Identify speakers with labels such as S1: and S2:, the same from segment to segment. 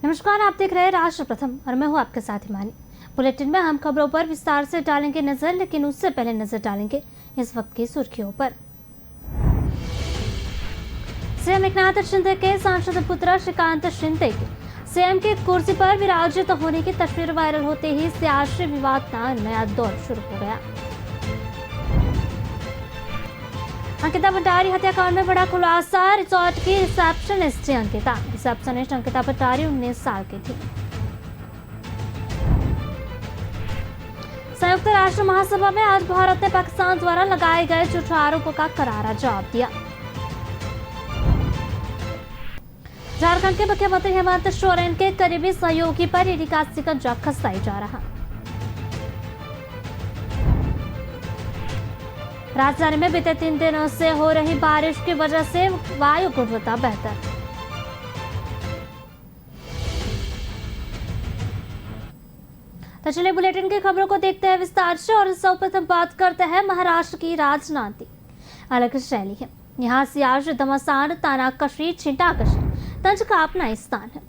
S1: नमस्कार, आप देख रहे हैं राष्ट्र प्रथम और मैं हूं आपके साथ हिमानी। बुलेटिन में हम खबरों पर विस्तार से डालेंगे नजर, लेकिन उससे पहले नजर डालेंगे इस वक्त की सुर्खियों पर। सीएम एकनाथ शिंदे के सांसद पुत्र श्रीकांत शिंदे के सीएम की कुर्सी पर विराजित होने की तस्वीर वायरल होते ही सियासी विवाद का नया दौर शुरू हो गया। अंकिता भंडारी हत्याकांड में बड़ा खुलासा। रिसोर्ट की रिसेप्शनिस्ट थी अंकिता भंडारी 19 साल की थी। संयुक्त राष्ट्र महासभा में आज भारत ने पाकिस्तान द्वारा लगाए गए झूठे आरोपों का करारा जवाब दिया। झारखंड के मुख्यमंत्री हेमंत सोरेन के करीबी सहयोगी पर ईडी का शिकंजा कसाया जा रहा। राजधानी में बीते 3 दिनों से हो रही बारिश की वजह से वायु गुणवत्ता बेहतर। तो चलिए बुलेटिन की खबरों को देखते हैं विस्तार से और सर्वप्रथम बात करते हैं महाराष्ट्र की राजनीति। अलग शैली है यहाँ सियासी घमासान, तानाकशी, छींटाकशी, तंज का अपना स्थान है।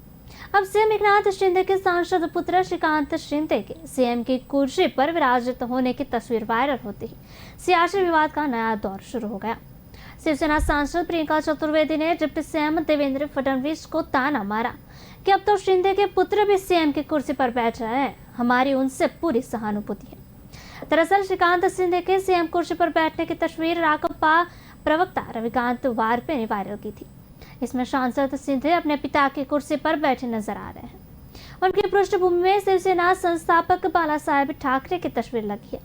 S1: अब सीएम एकनाथ शिंदे के सांसद पुत्र श्रीकांत शिंदे के सीएम की कुर्सी पर विराजित होने की तस्वीर वायरल होती ही सियासी विवाद का नया दौर शुरू हो गया। शिवसेना सांसद प्रियंका चतुर्वेदी ने डिप्टी सीएम देवेंद्र फडणवीस को ताना मारा कि अब तो शिंदे के पुत्र भी सीएम की कुर्सी पर बैठ रहे हैं, हमारी उनसे पूरी सहानुभूति है। दरअसल श्रीकांत शिंदे के सीएम कुर्सी पर बैठने की तस्वीर राकपा प्रवक्ता रविकांत वारपे ने वायरल की थी। इसमें सांसद शिंदे अपने पिता की कुर्सी पर बैठे नजर आ रहे हैं। उनकी पृष्ठभूमि में शिवसेना संस्थापक बालासाहेब ठाकरे की तस्वीर लगी है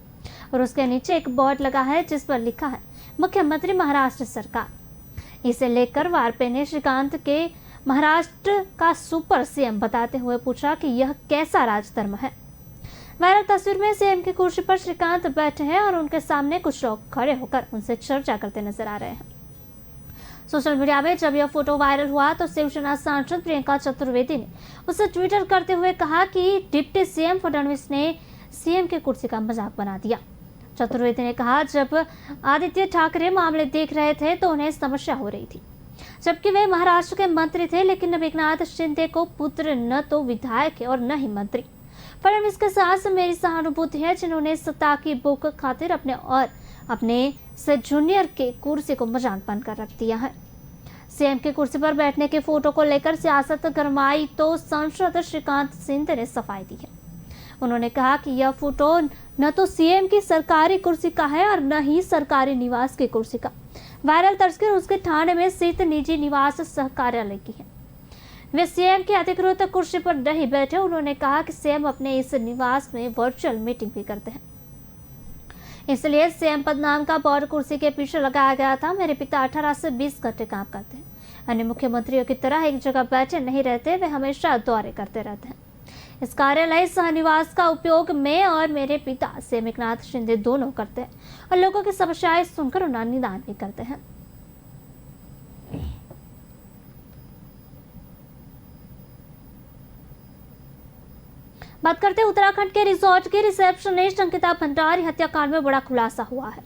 S1: और उसके नीचे एक बोर्ड लगा है जिस पर लिखा है मुख्यमंत्री महाराष्ट्र सरकार। इसे लेकर वारपे ने श्रीकांत के महाराष्ट्र का सुपर सीएम बताते हुए पूछा कि यह कैसा राजधर्म है। वायरल तस्वीर में सीएम की कुर्सी पर श्रीकांत बैठे हैं और उनके सामने कुछ लोग खड़े होकर उनसे चर्चा करते नजर आ रहे हैं। सोशल मीडिया में जब यह फोटो वायरल हुआ तो शिवसेना सांसद प्रियंका चतुर्वेदी ने उसे ट्विटर करते हुए कहा कि डिप्टी सीएम फडणवीस ने सीएम की कुर्सी का मजाक बना दिया। चतुर्वेदी ने कहा, जब आदित्य ठाकरे मामले देख रहे थे तो उन्हें समस्या हो रही थी, जबकि वे महाराष्ट्र के मंत्री थे, लेकिन अब एकनाथ शिंदे को पुत्र न तो विधायक है और न ही मंत्री। फडणवीस के साथ मेरी सहानुभूति है जिन्होंने सत्ता की भूख खातिर अपने से जूनियर के कुर्सी को मजाक बनकर रख दिया है। सीएम की कुर्सी पर बैठने के फोटो को लेकर सियासत गरमाई तो सांसद श्रीकांत शिंदे ने सफाई दी है। उन्होंने कहा कि यह फोटो न तो सीएम की सरकारी कुर्सी का है और न ही सरकारी निवास की कुर्सी का। वायरल तस्वीर उसके थाने में स्थित निजी निवास सह कार्यालय की है। वे सीएम की अधिकृत कुर्सी पर नहीं बैठे। उन्होंने कहा कि सीएम अपने इस निवास में वर्चुअल मीटिंग भी करते हैं, इसलिए सीएम पद नाम का बोर्ड कुर्सी के पीछे लगाया गया था। मेरे पिता 18 से 20 घंटे काम करते हैं, अन्य मुख्यमंत्रियों की तरह एक जगह बैठे नहीं रहते, वे हमेशा दौरे करते रहते हैं। इस कार्यालय सहनिवास का उपयोग मैं और मेरे पिता सीएम एकनाथ शिंदे दोनों करते हैं और लोगों की समस्याएं सुनकर उनका निदान भी करते हैं। बात करते हैं उत्तराखंड के रिसोर्ट की रिसेप्शनिस्ट अंकिता भंडारी हत्याकांड में बड़ा खुलासा हुआ है।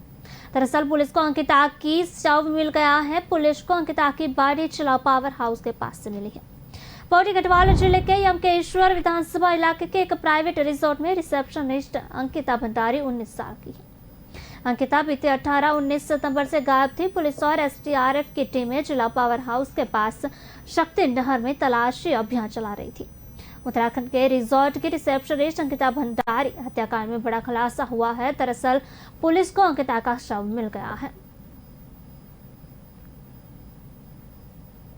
S1: दरअसल पुलिस को अंकिता की शव मिल गया है। पुलिस को अंकिता की बॉडी चिलाव पावर हाउस के पास से मिली है। बॉडी गढ़वाल जिले के यमकेश्वर विधानसभा इलाके के एक प्राइवेट रिसोर्ट में रिसेप्शनिस्ट अंकिता भंडारी 19 साल की है। अंकिता बीते 18-19 सितंबर से गायब थी। पुलिस और एसडीआरएफ की टीमें चिलाव पावर हाउस के पास शक्ति नहर में तलाशी अभियान चला रही थी। उत्तराखंड के रिसोर्ट की रिसेप्शनिस्ट अंकिता भंडारी हत्याकांड में बड़ा खुलासा हुआ है। दरअसल पुलिस को अंकिता का शव मिल गया है।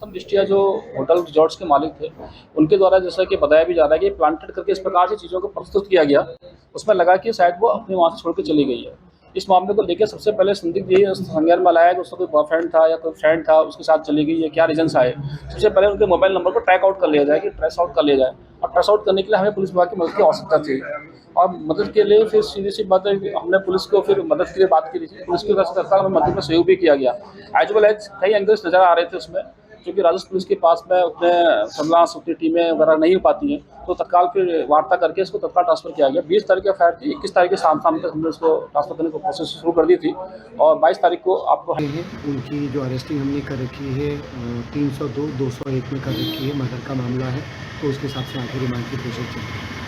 S2: दृष्टिया जो होटल रिजॉर्ट्स के मालिक थे उनके द्वारा जैसा कि बताया भी जा रहा है कि प्लांटेड करके इस प्रकार से चीज़ों को प्रस्तुत किया गया, उसमें लगा कि शायद वो अपने वहाँ से छोड़ के चली गई है। इस मामले को लेकर सबसे पहले संदिग्ध ये संज्ञान में लाया कि उसका कोई बॉयफ्रेंड था या कोई फ्रेंड था, उसके साथ चली गई है, क्या रीजंस आए। सबसे पहले उनके मोबाइल नंबर को ट्रैक आउट कर लिया जाए, ट्रेस आउट कर लिया जाए। और ट्रेस आउट करने के लिए हमें पुलिस विभाग की मदद की आवश्यकता थी और मदद के लिए फिर सीधी सी बात है हमने पुलिस को फिर मदद के लिए बात की थी। पुलिस की तरफ से हमें मदद में सहयोग भी किया गया। एज वेल एज कई एंगल्स नजर आ रहे थे उसमें। क्योंकि राजस्व पुलिस के पास में उतने सर्विलांस उतनी टीमें वगैरह नहीं हो पाती हैं, तो तत्काल फिर वार्ता करके इसको तत्काल ट्रांसफर किया गया। 20 तारीख का फायर थी, 21 तारीख के शाम तक हमने इसको ट्रांसफर करने को प्रोसेस शुरू कर दी थी और 22 तारीख को आपको
S3: उनकी जो अरेस्टिंग हमने कर रखी है 302, 201 में कर रखी है, मर्डर का मामला है, तो उसके हिसाब से आगे रिमांड की प्रोसेस चल रही है।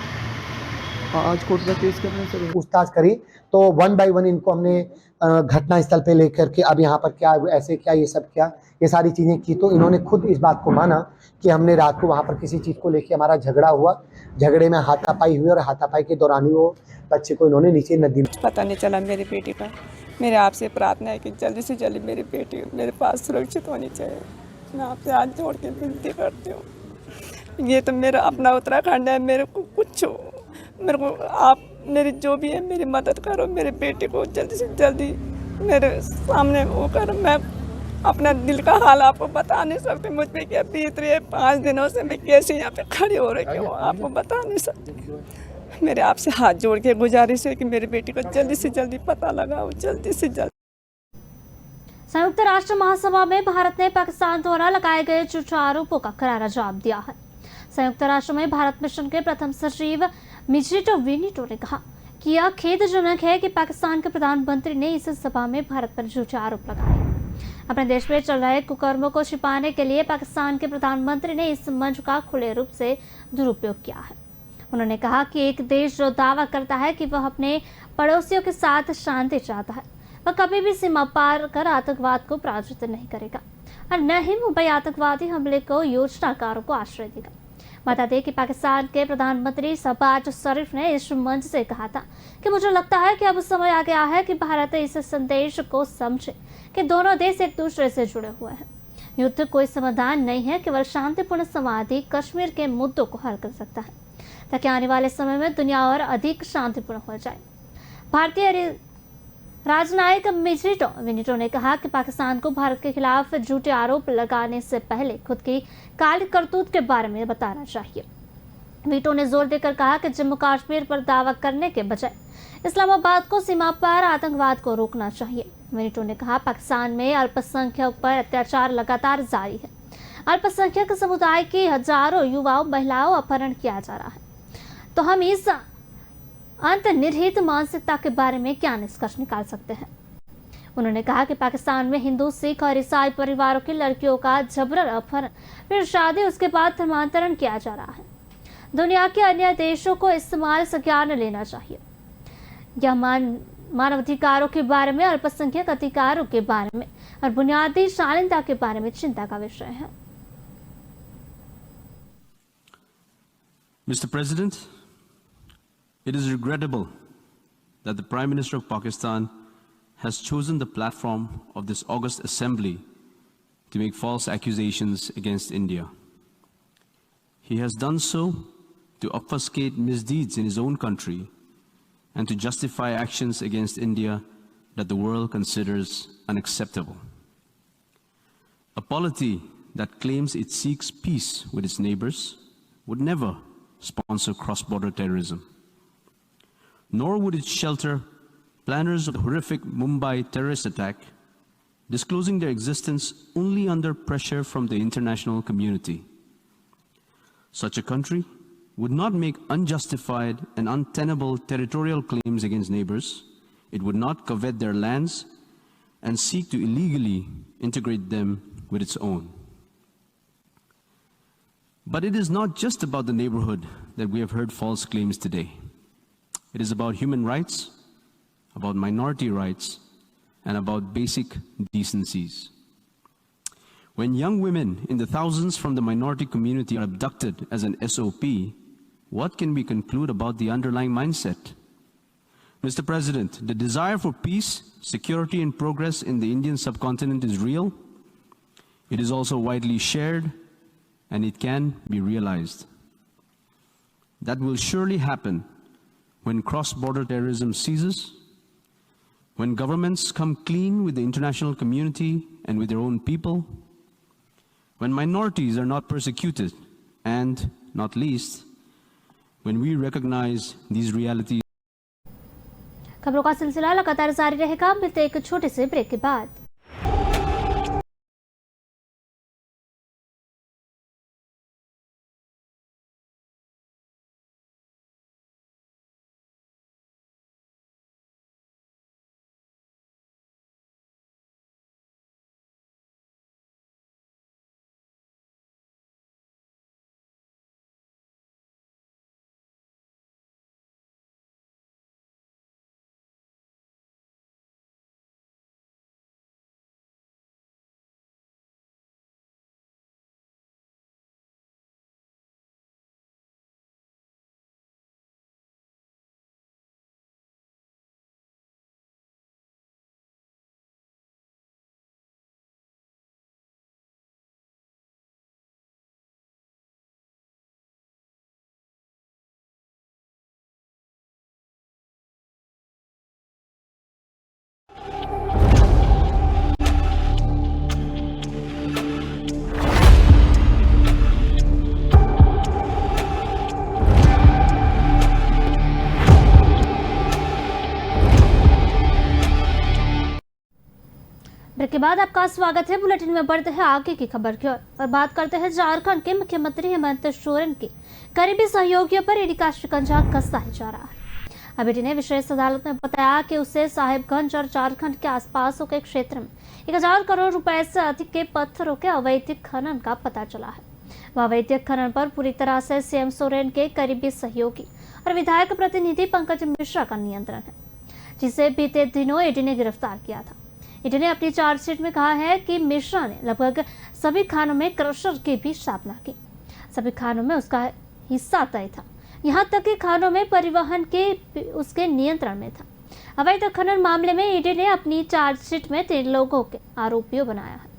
S4: आज कोर्ट में पेश करने से
S3: पूछताछ करी तो 1 बाय 1 इनको हमने घटना स्थल पे लेकर के अब यहाँ पर क्या ऐसे क्या ये सब क्या ये सारी चीज़ें की, तो इन्होंने खुद इस बात को माना कि हमने रात को वहाँ पर किसी चीज़ को लेके हमारा झगड़ा हुआ, झगड़े में हाथापाई हुई और हाथापाई के दौरान ही वो बच्चे को इन्होंने नीचे नदी में।
S5: पता नहीं चला मेरी बेटी का। मेरे आपसे प्रार्थना है कि जल्दी से जल्दी मेरी बेटी मेरे पास सुरक्षित होनी चाहिए। मैं आपसे हाथ जोड़ के विनती करती हूँ। ये तो मेरा अपना उत्तराखंड है, मेरे को कुछ मेरे को आप मेरी जो भी है मेरी मदद करो, मेरे बेटे को जल्दी से जल्दी मेरे सामने वो करो। मैं अपना दिल का हाल आपको बता नहीं सकती, मुझ पे क्या बीत रही है। 5 दिनों से मैं कैसे यहाँ पे खड़ी हो रही हूँ आपको बता नहीं सकती। मेरे आपसे हाथ जोड़ के गुजारिश है कि मेरी बेटी को जल्दी से जल्दी पता लगाओ, जल्दी से जल्दी।
S1: संयुक्त राष्ट्र महासभा में भारत ने पाकिस्तान द्वारा लगाए गए झूठे आरोपों का करारा जवाब दिया है। संयुक्त राष्ट्र में भारत मिशन के प्रथम सचिव मिजिटो विनिटो ने कहा कि यह खेदजनक है कि पाकिस्तान के प्रधानमंत्री ने इस सभा में भारत पर झूठे आरोप लगाए। अपने देश में चल रहे कुकर्मों को छिपाने के लिए पाकिस्तान के प्रधानमंत्री ने इस मंच का खुले रूप से दुरुपयोग किया है। उन्होंने कहा कि एक देश जो दावा करता है कि वह अपने पड़ोसियों के साथ शांति चाहता है, वह कभी भी सीमा पार कर आतंकवाद को प्रायोजित नहीं करेगा और न ही मुंबई आतंकवादी हमले को योजनाकारों को आश्रय देगा। बता दें कि पाकिस्तान के प्रधानमंत्री शहबाज शरीफ ने इस मंच से कहा था कि मुझे लगता है कि अब समय आ गया है कि भारत इस संदेश को समझे कि दोनों देश एक दूसरे से जुड़े हुए हैं। युद्ध कोई समाधान नहीं है, केवल शांतिपूर्ण समाधि कश्मीर के मुद्दों को हल कर सकता है ताकि आने वाले समय में दुनिया और अधिक शांतिपूर्ण हो जाए। भारतीय राजनायक मिजिटो विनिटो ने कहा कि पाकिस्तान को भारत के खिलाफ झूठे आरोप लगाने से पहले खुद की काली करतूत के बारे में बताना चाहिए। विनिटो ने जोर देकर कहा कि जम्मू कश्मीर पर दावा करने के बजाय इस्लामाबाद को सीमा पार आतंकवाद को रोकना चाहिए। विनिटो ने कहा पाकिस्तान में अल्पसंख्यक पर अत्याचार लगातार जारी है। अल्पसंख्यक समुदाय के हजारों युवाओं महिलाओं अपहरण किया जा रहा है, तो हम इस अंतर्निहित मानसिकता के बारे में क्या निष्कर्ष निकाल सकते हैं। उन्होंने कहा कि पाकिस्तान में हिंदू, सिख और ईसाई परिवारों की लड़कियों का जबरन अपहरण फिर शादी उसके बाद धर्मांतरण किया जा रहा है। दुनिया के अन्य देशों को इस्तेमाल से ज्ञान लेना चाहिए। यह मानवाधिकारों के बारे में, अल्पसंख्यक अधिकारों के बारे में और बुनियादी शालीनता के बारे में चिंता का विषय है।
S6: Mr. President, it is regrettable that the Prime Minister of Pakistan has chosen the platform of this August Assembly to make false accusations against India. He has done so to obfuscate misdeeds in his own country and to justify actions against India that the world considers unacceptable. A polity that claims it seeks peace with its neighbors would never sponsor cross-border terrorism, nor would it shelter planners of the horrific Mumbai terrorist attack, disclosing their existence only under pressure from the international community. Such a country would not make unjustified and untenable territorial claims against neighbors. It would not covet their lands and seek to illegally integrate them with its own. But it is not just about the neighborhood that we have heard false claims today. It is about human rights, about minority rights, and about basic decencies. When young women in the thousands from the minority community are abducted as an SOP, what can we conclude about the underlying mindset? Mr. President, the desire for peace, security, and progress in the Indian subcontinent is real. It is also widely shared, and it can be realized. That will surely happen when cross-border terrorism ceases, when governments come clean with the international community and with their own people, when minorities are not persecuted, and, not least, when we recognize these realities.
S1: खबरों का सिलसिला लगातार जारी रहेगा। मिलते एक छोटे से ब्रेक के बाद। ब्रेक के बाद आपका स्वागत है। बुलेटिन में बढ़ते हैं आगे की खबर की ओर और बात करते हैं झारखंड के मुख्यमंत्री हेमंत सोरेन के करीबी सहयोगियों पर ईडी का शिकंजा कसता जा रहा है। अब ईडी ने विशेष अदालत में बताया कि उसे साहिबगंज और झारखंड के आसपास के क्षेत्र में 1000 करोड़ रुपए से अधिक के पत्थरों के अवैध खनन का पता चला है। वह अवैध खनन पर पूरी तरह से सीएम सोरेन के करीबी सहयोगी और विधायक प्रतिनिधि पंकज मिश्रा का नियंत्रण है, जिसे बीते दिनों ईडी ने गिरफ्तार किया था। ईडी ने अपनी चार्जशीट में कहा है कि मिश्रा ने लगभग सभी खानों में क्रशर की भी स्थापना की। सभी खानों में उसका हिस्सा तय था, यहाँ तक कि खानों में परिवहन के उसके नियंत्रण में था। अवैध खनन मामले में ईडी ने अपनी चार्जशीट में 3 लोगों के आरोपियों बनाया है।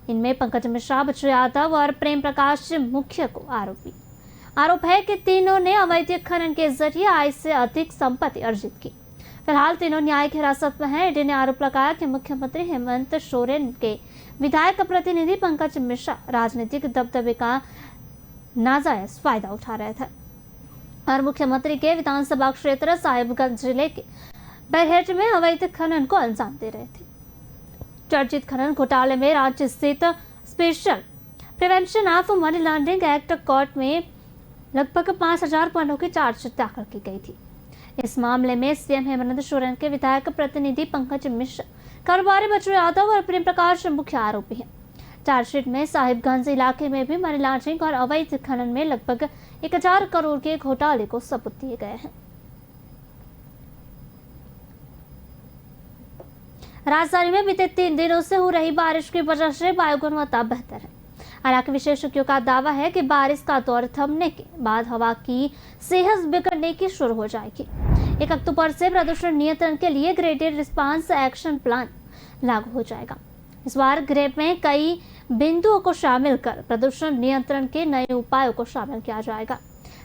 S1: इनमें पंकज मिश्रा, बच्चू यादव और प्रेम प्रकाश मुख्य को आरोप है कि तीनों ने अवैध खनन के जरिए आय से अधिक संपत्ति अर्जित की। फिलहाल तीनों न्यायिक हिरासत में हैं। ईडी ने आरोप लगाया कि मुख्यमंत्री हेमंत सोरेन के विधायक प्रतिनिधि पंकज मिश्रा राजनीतिक दबदबे का नाजायज फायदा उठा रहे थे और मुख्यमंत्री के विधानसभा क्षेत्र साहिबगंज जिले के बरहेट में अवैध खनन को अंजाम दे रहे थे। चर्चित खनन घोटाले में राज्य स्थित special prevention of money laundering act court में लगभग 5000 पन्नों की चार्जशीट दाखिल की गई थी। इस मामले में सीएम हेमंत सोरेन के विधायक प्रतिनिधि पंकज मिश्रा, कारोबारी बच्चू यादव और प्रेम प्रकाश मुख्य आरोपी हैं। चार्जशीट में साहिबगंज इलाके में भी मनी लॉन्ड्रिंग और अवैध खनन में लगभग 1000 करोड़ के घोटाले को सबूत दिए गए हैं। राजधानी में बीते 3 दिनों से हो रही बारिश की वजह से वायु गुणवत्ता बेहतर है। हालांकि विशेषज्ञों का दावा है कि बारिश का दौर थमने के बाद हवा की सेहत बिगड़ने की शुरू हो जाएगी। 1 अक्टूबर से प्रदूषण नियंत्रण के लिए ग्रेडेड रिस्पांस एक्शन प्लान लागू हो जाएगा। इस बार ग्रेप में कई बिंदुओं को शामिल कर प्रदूषण नियंत्रण के नए उपायों को शामिल किया जाएगा।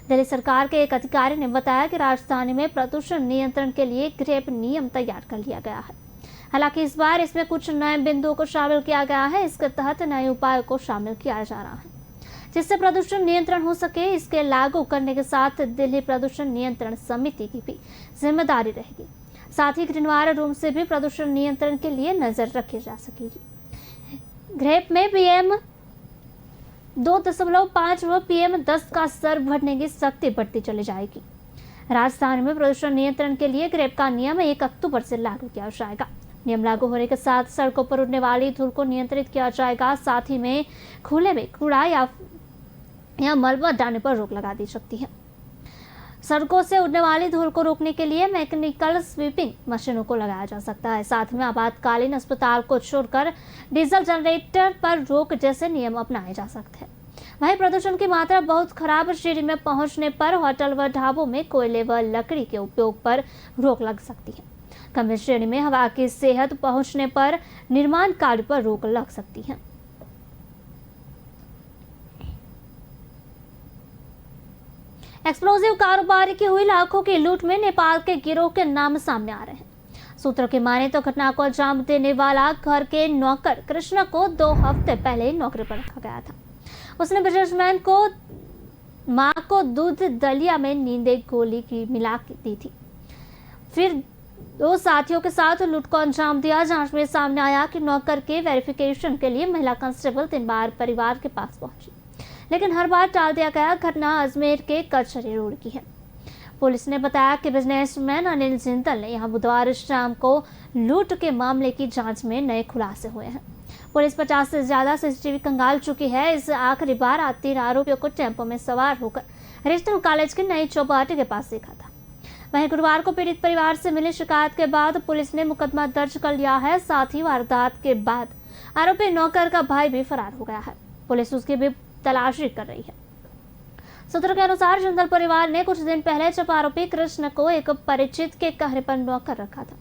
S1: दिल्ली सरकार के एक अधिकारी ने बताया कि राजधानी में प्रदूषण नियंत्रण के लिए ग्रेप नियम तैयार कर लिया गया है। हालांकि इस बार इसमें कुछ नए बिंदुओं को शामिल किया गया है। इसके तहत नए उपायों को शामिल किया जा रहा है जिससे प्रदूषण नियंत्रण हो सके। इसके लागू करने के साथ दिल्ली प्रदूषण नियंत्रण समिति की भी जिम्मेदारी रहेगी। साथ ही ग्रीनवाटर रूम से भी प्रदूषण नियंत्रण के लिए नजर रखी जा सकेगी। ग्रेप में PM 2.5 व PM 10 का स्तर बढ़ने की सख्ती बढ़ती चली जाएगी। राजधानी में प्रदूषण नियंत्रण के लिए ग्रेप का नियम 1 अक्टूबर से लागू किया जाएगा। नियम लागू होने के साथ सड़कों पर उड़ने वाली धूल को नियंत्रित किया जाएगा। साथ ही में खुले में कूड़ा या मलबा डालने पर रोक लगा दी सकती है। सड़कों से उड़ने वाली धूल को रोकने के लिए मैकेनिकल स्वीपिंग मशीनों को लगाया जा सकता है। साथ में आपातकालीन अस्पताल को छोड़कर डीजल जनरेटर पर रोक जैसे नियम अपनाए जा सकते हैं। वहीं प्रदूषण की मात्रा बहुत खराब श्रेणी में पहुंचने पर होटल व ढाबों में कोयले व लकड़ी के उपयोग पर रोक लग सकती है। कम श्रेणी में हवा की सेहत पहुंचने पर निर्माण कार्य पर रोक लग सकती है। एक्सप्लोजिव कारोबारी की हुई लाखों की लूट में नेपाल के गिरोह के नाम सामने आ रहे हैं। सूत्रों की माने तो घटना को अंजाम देने वाला घर के नौकर कृष्णा को 2 हफ्ते पहले नौकरी पर रखा गया था। उसने बिजनेसमैन को मां को दूध दलिया में नींदे गोली की मिला दी थी। फिर 2 साथियों के साथ लूट को अंजाम दिया। जांच में सामने आया कि नौकर के वेरिफिकेशन के लिए महिला कांस्टेबल 3 बार परिवार के पास पहुंची, लेकिन हर बार टाल दिया गया। घटना अजमेर के कचहरी रोड की है। पुलिस ने बताया कि बिजनेसमैन अनिल जिंदल ने यहां बुधवार शाम को लूट के मामले की जांच में नए खुलासे हुए हैं। पुलिस 50 से ज्यादा CCTV खंगाल चुकी है। इस आखिरी बार 3 आरोपियों को टेम्पो में सवार होकर रीजनल कॉलेज के नई चौपाटी के पास देखा था। वहीं गुरुवार को पीड़ित परिवार से मिली शिकायत के बाद पुलिस ने मुकदमा दर्ज कर लिया है। साथ ही वारदात के बाद आरोपी नौकर का भाई भी फरार हो गया है। पुलिस उसकी भी तलाशी कर रही है। सूत्रों के अनुसार जिंदल परिवार ने कुछ दिन पहले जब आरोपी कृष्ण को एक परिचित के कहने पर नौकर रखा था,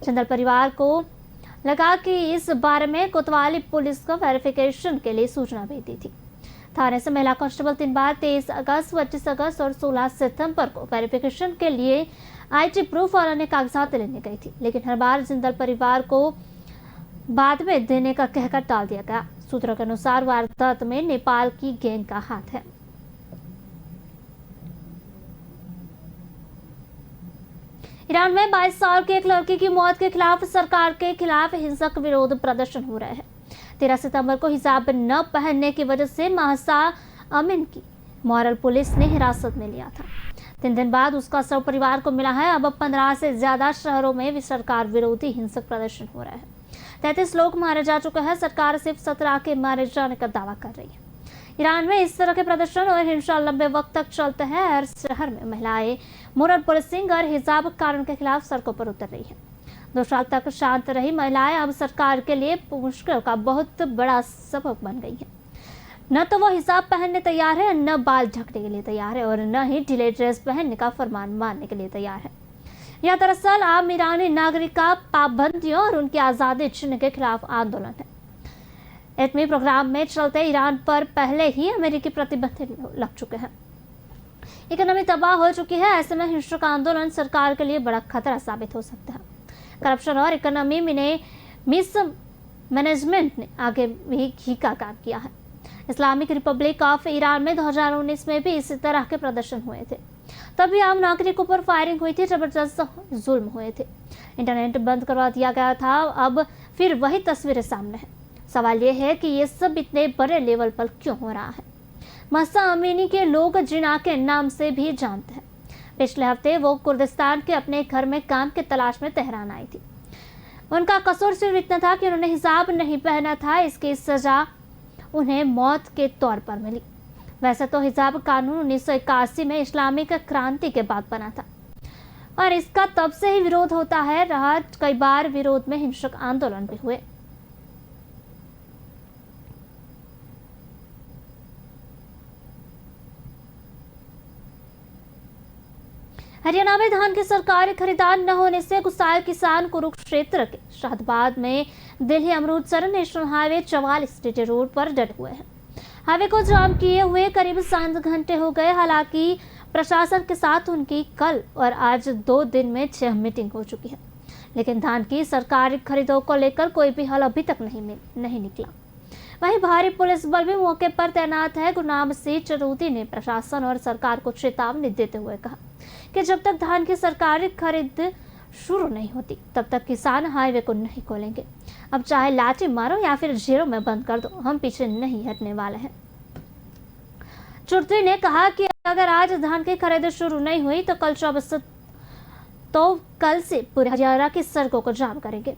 S1: जिंदल परिवार को लगा कि इस बारे में कोतवाली पुलिस को वेरिफिकेशन के लिए सूचना भेज दी थी। थाने से महिला कांस्टेबल 3 बार 23 अगस्त, 25 अगस्त और 16 सितंबर को वेरिफिकेशन के लिए IT प्रूफ और अन्य कागजात लेने गई थी, लेकिन हर बार जिंदल परिवार को बाद में देने का कहकर टाल दिया गया। सूत्रों के अनुसार वारदात में नेपाल की गैंग का हाथ है। ईरान में 22 साल की एक लड़की की मौत के खिलाफ सरकार के खिलाफ हिंसक विरोध प्रदर्शन हो रहे हैं। 13 सितंबर को हिजाब न पहनने की वजह से महसा अमीन की मॉरल पुलिस ने हिरासत में लिया था। 3 दिन बाद उसका शव परिवार को मिला है। अब 15 से ज्यादा शहरों में भी सरकार विरोधी हिंसक प्रदर्शन हो रहा है। 33 लोग मारे जा चुके हैं। सरकार सिर्फ 17 के मारे जाने का दावा कर रही है। ईरान में इस तरह के प्रदर्शन और हिंसा लंबे वक्त तक चलते हैं। हर शहर में महिलाएं मोरल पुलिसिंग और हिजाब कानून के खिलाफ सड़कों पर उतर रही है। 2 साल तक शांत रही महिलाएं अब सरकार के लिए मुश्किल का बहुत बड़ा सबक बन गई है। न तो वो हिजाब पहनने तैयार है, न बाल ढकने के लिए तैयार है और न ही ढीले ड्रेस पहनने का फरमान मानने के लिए तैयार है। यह दरअसल आम ईरानी नागरिक का पाबंदियों और उनकी आज़ादी छीनने के खिलाफ आंदोलन है। एटमी प्रोग्राम में चलते ईरान पर पहले ही अमेरिकी प्रतिबंध लग चुके हैं। इकोनॉमी तबाह हो चुकी है। ऐसे में हिंसक आंदोलन सरकार के लिए बड़ा खतरा साबित हो सकता है। करप्शन और इकोनॉमी में मिसमैनेजमेंट ने आगे भी घी का काम किया है। इस्लामिक रिपब्लिक ऑफ ईरान में 2019 में भी इसी तरह के प्रदर्शन हुए थे। तभी आम नागरिकों पर फायरिंग हुई थी, जबरदस्त जुल्म हुए थे, इंटरनेट बंद करवा दिया गया था। अब फिर वही तस्वीरें सामने है। सवाल यह है कि ये सब इतने बड़े लेवल पर क्यों हो रहा है। महसा अमीनी के लोग जिना के नाम से भी जानते हैं। पिछले हफ्ते वो कुर्दिस्तान के अपने घर में काम की तलाश में तेहरान आई थी। उनका कसूर सिर्फ इतना था कि उन्होंने हिजाब नहीं पहना था। इसकी सजा उन्हें मौत के तौर पर मिली। वैसे तो हिजाब कानून 1981 में इस्लामिक क्रांति के बाद बना था और इसका तब से ही विरोध होता है रहा। कई बार विरोध में हिंसक आंदोलन भी हुए। हरियाणा में धान की सरकारी खरीदार न होने से गुस्साए किसान कुरुक्षेत्र के शाहबाद में Delhi Amritsar national highway 44 TT road पर डटे हुए हैं। हाईवे को जाम किए हुए करीब 7 घंटे हो गए। हालांकि प्रशासन के साथ उनकी कल और आज 2 दिन में 6 मीटिंग हो चुकी है, लेकिन धान की सरकारी खरीदों को लेकर कोई भी हल अभी तक नहीं निकला। वहीं भारी पुलिस बल भी मौके पर तैनात है। गुरनाम सिंह चरूती ने प्रशासन और सरकार को चेतावनी देते हुए कहा कि जब तक धान की सरकारी खरीद शुरू नहीं होती तब तक किसान हाईवे को नहीं खोलेंगे। अब चाहे लाठी मारो या फिर जेलों में बंद कर दो, हम पीछे नहीं हटने वाले हैं। चुर्ती ने कहा कि अगर आज धान की खरीद शुरू नहीं हुई तो कल से पूरे हरियाणा की सड़कों को जाम करेंगे,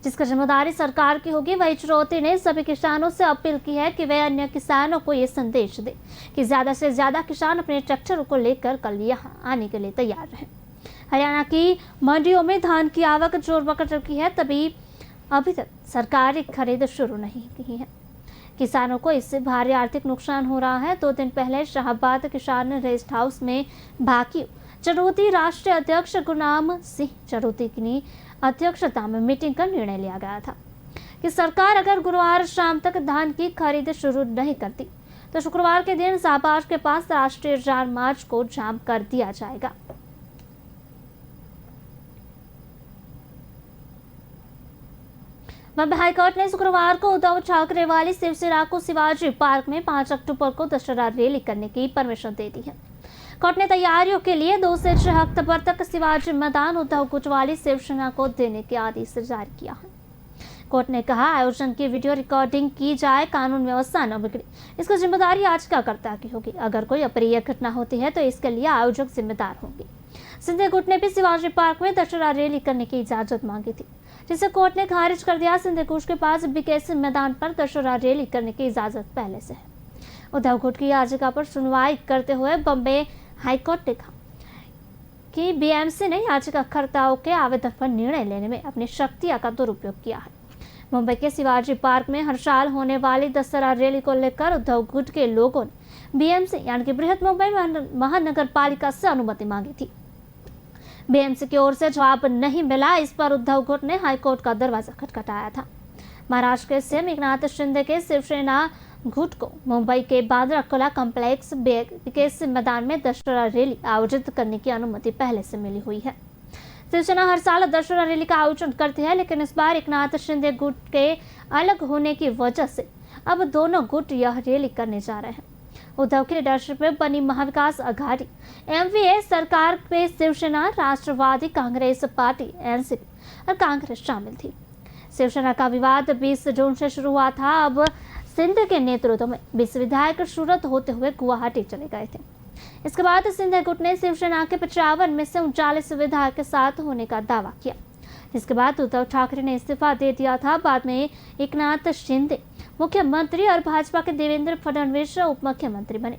S1: जिसकी जिम्मेदारी सरकार की होगी। वही चुरौती ने सभी किसानों से अपील की है कि वे अन्य किसानों को ये संदेश दें कि ज्यादा से ज्यादा किसान अपने ट्रैक्टरों को लेकर कल यहाँ आने के लिए तैयार रहें। हरियाणा की मंडियों में धान की आवक जोर पकड़ चुकी है, तभी अभी तक सरकारी खरीद शुरू नहीं की है। किसानों को इससे भारी आर्थिक नुकसान हो रहा है। 2 दिन पहले शाहबाद किसान रेस्ट हाउस में भाकियू चरूती राष्ट्रीय अध्यक्ष गुरनाम सिंह चरूती की अध्यक्षता में मीटिंग का निर्णय लिया गया था कि सरकार अगर गुरुवार शाम तक धान की खरीद शुरू नहीं करती तो शुक्रवार के दिन शाहबाद के पास राष्ट्रीय राजमार्ग को जाम कर दिया जाएगा। बॉम्बे हाईकोर्ट ने शुक्रवार को उद्धव ठाकरे वाली शिवसेना को शिवाजी पार्क में 5 अक्टूबर को दशहरा रैली करने की परमिशन दे दी है। कोर्ट ने तैयारियों के लिए 2 से 6 अक्टूबर तक शिवाजी मैदान उद्धव गुट वाली शिवसेना को देने के आदेश जारी किया है। कोर्ट ने कहा आयोजन की वीडियो रिकॉर्डिंग की जाए, कानून व्यवस्था न बिगड़े, इसकी जिम्मेदारी याचिकाकर्ता की होगी। अगर कोई अप्रिय घटना होती है तो इसके लिए आयोजक जिम्मेदार होंगे। सिंधे गुट ने भी शिवाजी पार्क में दशहरा रैली करने की इजाजत मांगी थी, जिसे कोर्ट ने खारिज कर दिया। सिंधे गुट के पास बीकेसी मैदान पर दशहरा रैली करने की इजाजत पहले से है। उद्धव गुट की याचिका पर सुनवाई करते हुए बॉम्बे हाईकोर्ट ने कहा कि बीएमसी ने याचिकाकर्ताओं के आवेदन पर निर्णय लेने में अपनी शक्तियां का दुरुपयोग किया है। मुंबई के शिवाजी पार्क में हर साल होने वाली दशहरा रैली को लेकर उद्धव गुट के लोगों ने बीएमसी यानी कि बृहद मुंबई महानगर पालिका से अनुमति मांगी थी। बीएमसी की ओर से जवाब नहीं मिला। इस पर उद्धव गुट ने हाईकोर्ट का दरवाजा खटखटाया था। महाराष्ट्र के सीएम एकनाथ शिंदे के शिवसेना गुट को मुंबई के बांद्रा कुला कॉम्प्लेक्स बीकेसी मैदान में दशहरा रैली आयोजित करने की अनुमति पहले से मिली हुई है। शिवसेना हर साल दशहरा रैली का आयोजन करती है, लेकिन इस बार एकनाथ शिंदे गुट के अलग होने की वजह से अब दोनों गुट यह रैली करने जा रहे हैं। उद्धव की लीडरशिप में बनी महाविकास आघाड़ी एमवीए सरकार में शिवसेना, राष्ट्रवादी कांग्रेस पार्टी एनसीपी और कांग्रेस शामिल थी। शिवसेना का विवाद 20 जून से शुरू हुआ था। अब सिंध के नेतृत्व में 20 विधायक सूरत होते हुए गुवाहाटी चले गए थे। इसके बाद सिंधिया गुट ने शिवसेना के 55 में से 39 विधायक के साथ होने का दावा किया, जिसके बाद उद्धव ठाकरे ने इस्तीफा दे दिया था। बाद में एकनाथ शिंदे मुख्यमंत्री और भाजपा के देवेंद्र फडणवीस उप मुख्यमंत्री बने।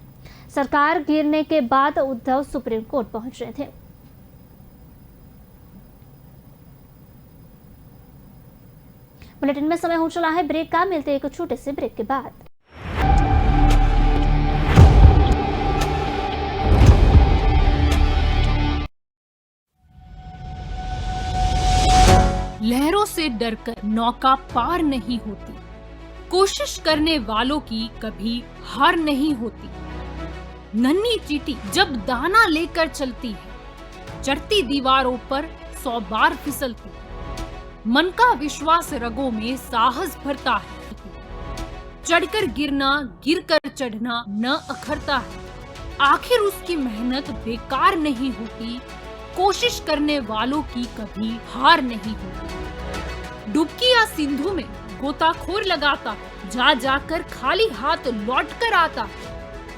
S1: सरकार गिरने के बाद उद्धव सुप्रीम कोर्ट पहुंचे थे। बुलेटिन में समय हो चला है ब्रेक का, मिलते हैं एक छोटे से ब्रेक के बाद।
S7: लहरों से डरकर नौका पार नहीं होती, कोशिश करने वालों की कभी हार नहीं होती। नन्ही चींटी जब दाना लेकर चलती है, चढ़ती दीवारों पर 100 बार फिसलती है। मन का विश्वास रगों में साहस भरता है। चढ़कर गिरना, गिरकर चढ़ना न अखरता है। आखिर उसकी मेहनत बेकार नहीं होती, कोशिश करने वालों की कभी हार नहीं होती। डुबकी या सिंधु में गोताखोर लगाता, जा जाकर खाली हाथ लौट कर आता।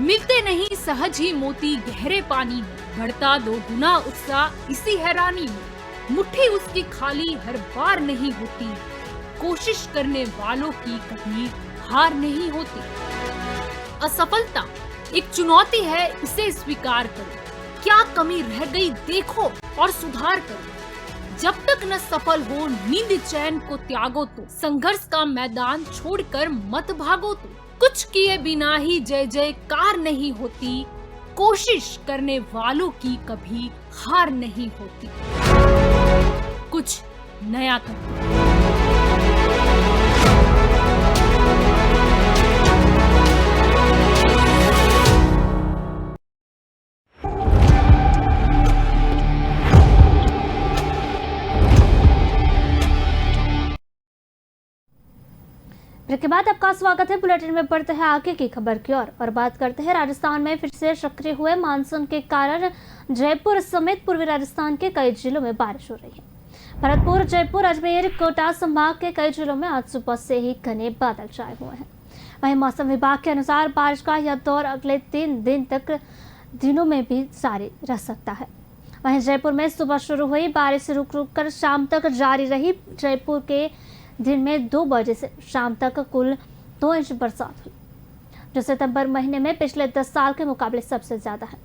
S7: मिलते नहीं सहज ही मोती गहरे पानी में, बढ़ता 2 गुना उत्साह इसी हैरानी में। मुट्ठी उसकी खाली हर बार नहीं होती, कोशिश करने वालों की कभी हार नहीं होती। असफलता एक चुनौती है, इसे स्वीकार करो। क्या कमी रह गई देखो और सुधार करो। जब तक न सफल हो नींद चैन को त्यागो तो, संघर्ष का मैदान छोड़कर मत भागो तो। कुछ किए बिना ही जय जयकार नहीं होती, कोशिश करने वालों की कभी हार नहीं होती। कुछ नया करो।
S1: ब्रेक के बाद आपका स्वागत है। बुलेटिन में बढ़ते हैं आगे की खबर की और बात करते हैं राजस्थान में फिर से सक्रिय हुए मानसून के कारण जयपुर समेत पूर्वी राजस्थान के कई जिलों में बारिश हो रही है। भरतपुर, जयपुर, अजमेर, कोटा संभाग के कई जिलों में आज सुबह से ही घने बादल छाए हुए हैं। वहीं मौसम विभाग के अनुसार बारिश का यह दौर अगले 3 दिन तक दिनों में भी जारी रह सकता है। वहीं जयपुर में सुबह शुरू हुई बारिश रुक रुक कर शाम तक जारी रही। जयपुर के दिन में 2 बजे से शाम तक कुल 2 इंच बरसात हुई, जो सितंबर महीने में पिछले 10 साल के मुकाबले सबसे ज्यादा है।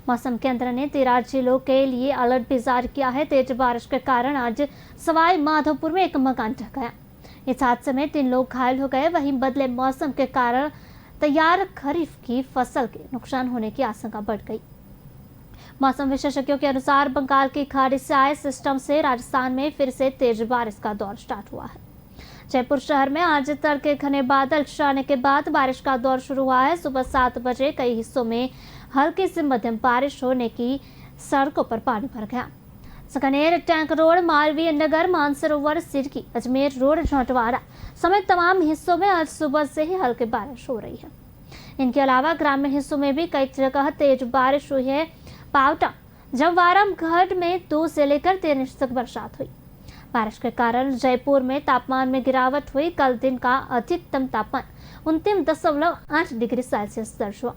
S1: मौसम केंद्र ने 13 जिलों के लिए अलर्ट भी जारी किया है। तेज बारिश के कारण आज सवाई माधोपुर में एक मकान ढह गया। इस हादसे में 3 लोग घायल हो गए। वहीं बदले मौसम के कारण तैयार खरीफ की फसल के नुकसान होने की आशंका बढ़ गई। मौसम विशेषज्ञों के अनुसार बंगाल की खाड़ी से आए सिस्टम से राजस्थान में फिर से तेज बारिश का दौर स्टार्ट हुआ है। जयपुर शहर में आज तड़के घने बादल छाने के बाद बारिश का दौर शुरू हुआ है। सुबह 7 बजे कई हिस्सों में हल्की से मध्यम बारिश होने की सड़कों पर पानी भर गया। सकनेर, टैंक रोड, मालवीय नगर, मानसरोवर, सिरकी, अजमेर रोड, झोंटवाड़ा समेत तमाम हिस्सों में आज सुबह से ही हल्की बारिश हो रही है। इनके अलावा ग्रामीण हिस्सों में भी कई जगह तेज बारिश हुई है। पावटा, जमवारम घाट में 2 से लेकर 3 इंच तक बरसात हुई। बारिश के कारण जयपुर में तापमान में गिरावट हुई। कल दिन का अधिकतम तापमान 29.8 डिग्री सेल्सियस दर्ज हुआ,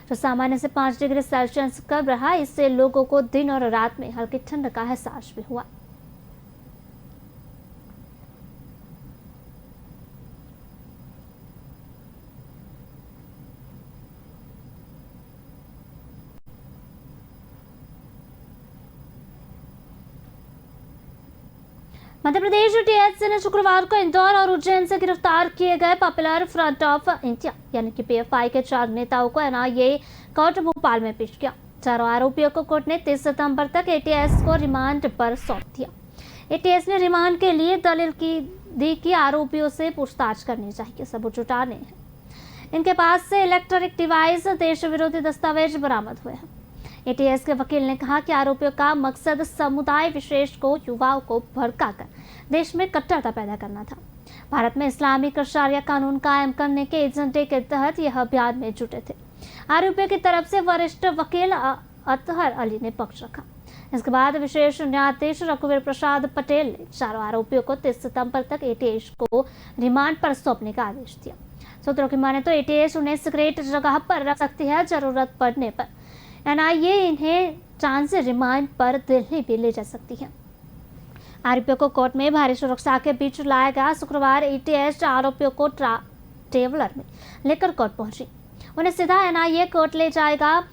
S1: जो सामान्य से 5 डिग्री सेल्सियस कम रहा। इससे लोगों को दिन और रात में हल्की ठंड का एहसास भी हुआ। मध्य प्रदेश टीएससी ने शुक्रवार को इंदौर और उज्जैन से गिरफ्तार किए गए पॉपुलर फ्रंट ऑफ इंडिया यानी कि पीएफआई के 4 नेताओं को एनआईए कोर्ट भोपाल में पेश किया। 4 आरोपियों को कोर्ट ने 30 सितंबर तक एटीएस को रिमांड पर सौंप दिया। एटीएस ने रिमांड के लिए दलील दी कि आरोपियों से पूछताछ करनी चाहिए, सबूत जुटाने हैं। इनके पास से इलेक्ट्रॉनिक डिवाइस, देश विरोधी दस्तावेज बरामद हुए हैं। एटीएस के वकील ने कहा कि आरोपियों का मकसद समुदाय विशेष को, युवाओं को भड़काकर देश में कट्टरता पैदा करना था। भारत में इस्लामिक शरिया कानून कायम करने के एजेंडे के तहत यह अभियान में जुटे थे। आरोपियों की तरफ से वरिष्ठ वकील अतहर अली ने पक्ष रखा। इसके बाद विशेष न्यायाधीश रघुवीर प्रसाद पटेल ने चारों आरोपियों को 30 सितंबर तक एटीएस को रिमांड पर सौंपने का आदेश दिया। सूत्रों की माने तो एटीएस उन्हें सीक्रेट जगह पर रख सकती है। जरूरत पड़ने पर एनआईए इन्हें ट्रांजिट रिमांड पर दिल्ली भी ले जा सकती है। आरोपियों को कोर्ट में भारी सुरक्षा के बीच लाया गया। शुक्रवार एटीएस आरोपियों को ट्रेवलर में लेकर कोर्ट पहुंची। उन्हें सीधा एनआईए कोर्ट ले जाएगा।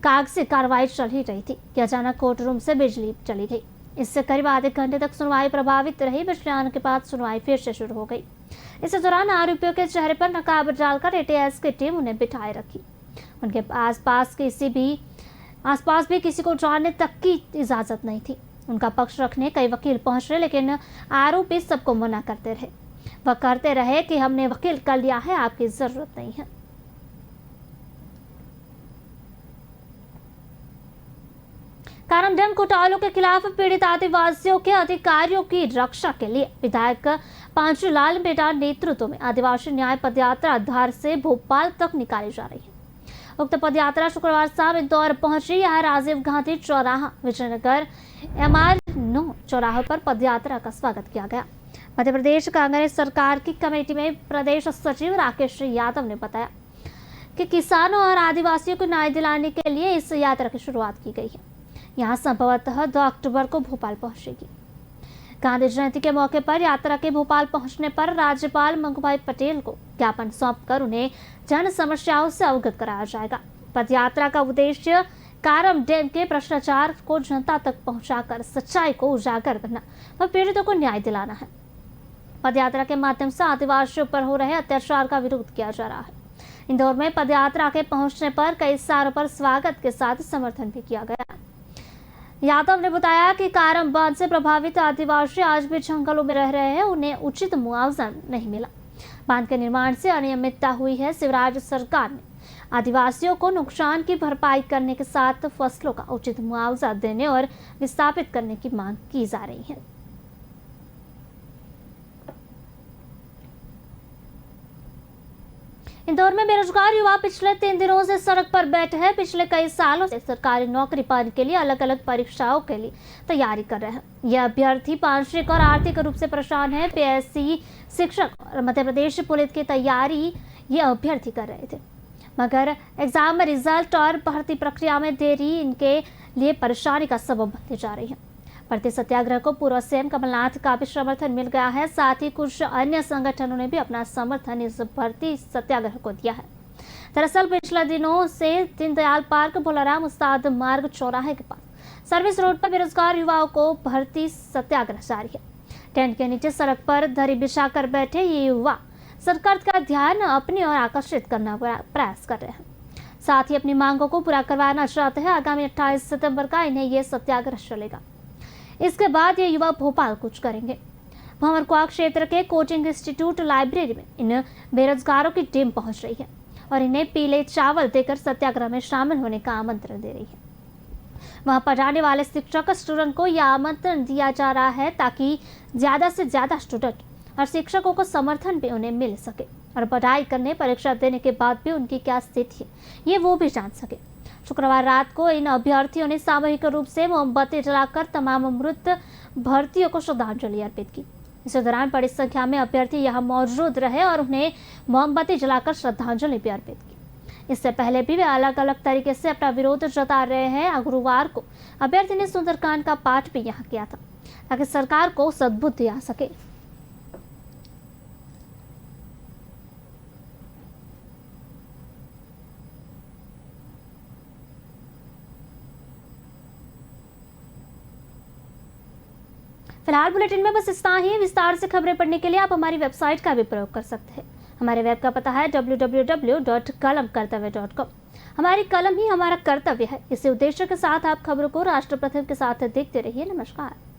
S1: कागजी कार्रवाई चल ही रही थी कि अचानक कोर्ट रूम से बिजली चली गई। इससे करीब आधे घंटे तक सुनवाई प्रभावित रही। बिजली आने के बाद सुनवाई फिर से शुरू हो गई। इस दौरान आरोपियों के चेहरे पर नकाब डालकर एटीएस की टीम उन्हें बिठाए रखी। उनके आसपास भी किसी को जाने तक की इजाजत नहीं थी। उनका पक्ष रखने कई वकील पहुंच रहे, लेकिन आरोपी सबको मना करते रहे। वह कहते रहे कि हमने वकील कर लिया है, आपकी जरूरत नहीं है। कारण डैम घोटालों के खिलाफ पीड़ित आदिवासियों के अधिकारियों की रक्षा के लिए विधायक पांचूलाल मेटा नेतृत्व में आदिवासी न्याय पदयात्रा धार से भोपाल तक निकाली जा रही है। उक्त पदयात्रा शुक्रवार शाम इंदौर पहुंची। यह राजीव गांधी चौराहा विजयनगर MR9 चौराहे पर पदयात्रा का स्वागत किया गया। मध्य प्रदेश कांग्रेस सरकार की कमेटी में प्रदेश सचिव राकेश यादव ने बताया कि किसानों और आदिवासियों को न्याय दिलाने के लिए इस यात्रा की शुरुआत की गई है। यहाँ संभवतः 2 अक्टूबर को भोपाल पहुंचेगी। गांधी जयंती के मौके पर यात्रा के भोपाल पहुंचने पर राज्यपाल मंगूभाई पटेल को ज्ञापन सौंपकर उन्हें जन समस्याओं से अवगत कराया जाएगा। पदयात्रा का उद्देश्य कारम डैम के भ्रष्टाचार को जनता तक पहुंचाकर सच्चाई को उजागर करना व पीड़ितों को न्याय दिलाना है। पदयात्रा के माध्यम से आदिवासियों पर हो रहे अत्याचार का विरोध किया जा रहा है। इंदौर में पदयात्रा के पहुंचने पर कई स्थानों पर स्वागत के साथ समर्थन भी किया गया। यादव ने बताया कि कारम बांध से प्रभावित आदिवासी आज भी जंगलों में रह रहे हैं, उन्हें उचित मुआवजा नहीं मिला। बांध के निर्माण से अनियमितता हुई है। शिवराज सरकार ने आदिवासियों को नुकसान की भरपाई करने के साथ फसलों का उचित मुआवजा देने और विस्थापित करने की मांग की जा रही है। इंदौर में बेरोजगार युवा पिछले 3 दिनों से सड़क पर बैठे हैं। पिछले कई सालों से सरकारी नौकरी पाने के लिए अलग अलग परीक्षाओं के लिए तैयारी कर रहे हैं। यह अभ्यर्थी मानसिक और आर्थिक रूप से परेशान है। PSC शिक्षक और मध्य प्रदेश पुलिस की तैयारी ये अभ्यर्थी कर रहे थे, मगर एग्जाम में रिजल्ट और भर्ती प्रक्रिया में देरी इनके लिए परेशानी का सबब बनती जा रही है। भर्ती सत्याग्रह को पूर्व CM कमलनाथ का भी समर्थन मिल गया है। साथ ही कुछ अन्य संगठनों ने भी अपना समर्थन इस भर्ती सत्याग्रह को दिया है। दरअसल पिछले दिनों से दीनदयाल पार्क, भोलाराम उस्ताद मार्ग चौराहे के पास सर्विस रोड पर बेरोजगार युवाओं को भर्ती सत्याग्रह जारी है। टेंट के नीचे सड़क पर दरी बिछाकर बैठे ये युवा सरकार का ध्यान अपनी ओर आकर्षित करना प्रयास कर रहे हैं। साथ ही अपनी मांगों को पूरा करवाना चाहते हैं। आगामी 28 सितंबर का इन्हें ये सत्याग्रह चलेगा। इसके बाद ये युवा भोपाल कूच करेंगे। भंवरकुआ क्षेत्र के कोचिंग इंस्टीट्यूट लाइब्रेरी में इन बेरोजगारों की टीम पहुंच रही है और इन्हें पीले चावल देकर सत्याग्रह में शामिल होने का आमंत्रण दे रही है। वहां पढ़ाने वाले शिक्षक स्टूडेंट को यह आमंत्रण दिया जा रहा है ताकि ज्यादा से ज्यादा स्टूडेंट और शिक्षकों को समर्थन भी उन्हें मिल सके और पढ़ाई करने, परीक्षा देने के बाद भी उनकी क्या स्थिति है ये वो भी जान सके। शुक्रवार रात को इन अभ्यर्थियों ने सामूहिक रूप से मोमबत्ती जलाकर तमाम मृत भर्तियों को श्रद्धांजलि अर्पित की। इस दौरान बड़ी संख्या में अभ्यर्थी यहां मौजूद रहे और उन्हें मोमबत्ती जलाकर श्रद्धांजलि भी अर्पित की। इससे पहले भी वे अलग अलग तरीके से अपना विरोध जता रहे हैं। गुरुवार को अभ्यर्थी ने सुंदरकांड का पाठ भी यहाँ किया था ताकि सरकार को सद्बुद्धि आ सके। फिलहाल बुलेटिन में बस इतना ही। विस्तार से खबरें पढ़ने के लिए आप हमारी वेबसाइट का भी प्रयोग कर सकते हैं। हमारे वेब का पता है www.kalamkartavya.com। हमारी कलम ही हमारा कर्तव्य है। इसी उद्देश्य के साथ आप खबरों को राष्ट्र प्रथम के साथ देखते रहिए। नमस्कार।